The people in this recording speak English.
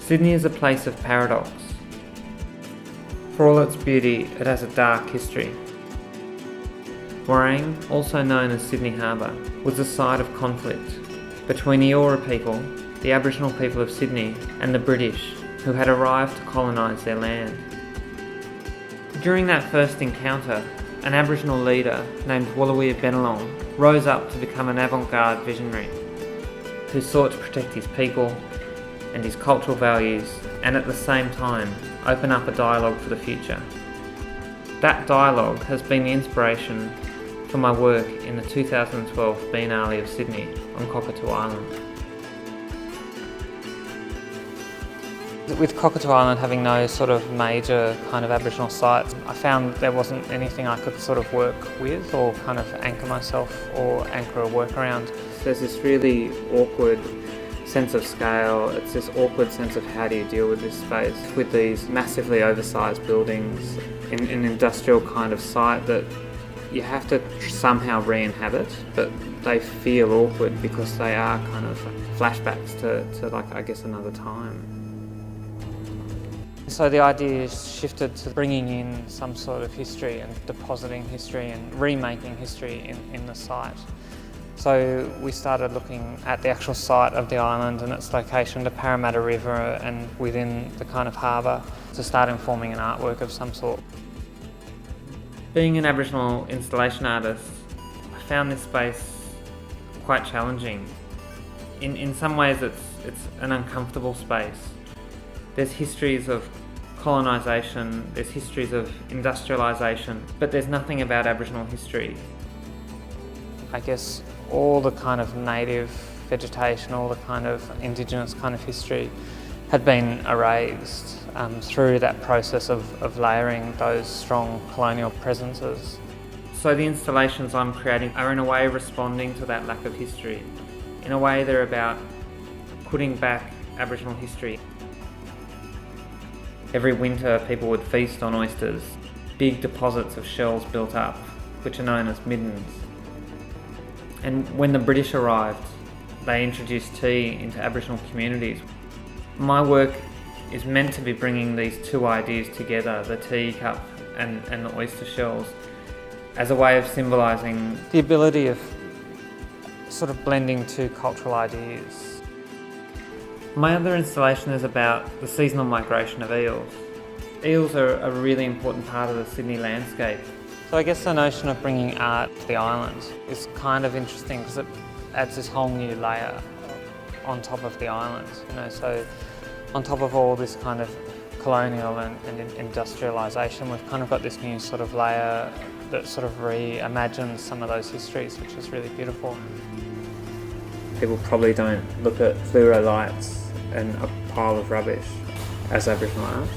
Sydney is a place of paradox. For all its beauty, it has a dark history. Warang, also known as Sydney Harbour, was a site of conflict between the Eora people, the Aboriginal people of Sydney, and the British, who had arrived to colonise their land. During that first encounter, an Aboriginal leader named Wallawia Bennelong rose up to become an avant-garde visionary who sought to protect his people and his cultural values, and at the same time open up a dialogue for the future. That dialogue has been the inspiration for my work in the 2012 Biennale of Sydney on Cockatoo Island. With Cockatoo Island having no sort of major kind of Aboriginal sites, I found there wasn't anything I could sort of work with or kind of anchor myself or anchor a work around. There's this really awkward sense of scale, it's this awkward sense of how do you deal with this space with these massively oversized buildings in an industrial kind of site that you have to somehow re-inhabit, but they feel awkward because they are kind of flashbacks to like, I guess, another time. So the idea shifted to bringing in some sort of history and depositing history and remaking history in the site. So we started looking at the actual site of the island and its location, the Parramatta River and within the kind of harbour, to start informing an artwork of some sort. Being an Aboriginal installation artist, I found this space quite challenging. In some ways it's an uncomfortable space. There's histories of colonisation, there's histories of industrialisation, but there's nothing about Aboriginal history. I guess all the kind of native vegetation, all the kind of Indigenous kind of history had been erased through that process of layering those strong colonial presences. So the installations I'm creating are in a way responding to that lack of history. In a way they're about putting back Aboriginal history. Every winter people would feast on oysters, big deposits of shells built up, which are known as middens. And when the British arrived, they introduced tea into Aboriginal communities. My work is meant to be bringing these two ideas together, the tea cup and the oyster shells, as a way of symbolising the ability of sort of blending two cultural ideas. My other installation is about the seasonal migration of eels. Eels are a really important part of the Sydney landscape. So I guess the notion of bringing art to the island is kind of interesting because it adds this whole new layer on top of the island. So on top of all this kind of colonial and industrialisation, we've kind of got this new sort of layer that sort of reimagines some of those histories, which is really beautiful. People probably don't look at fluoro lights and a pile of rubbish as Aboriginal art.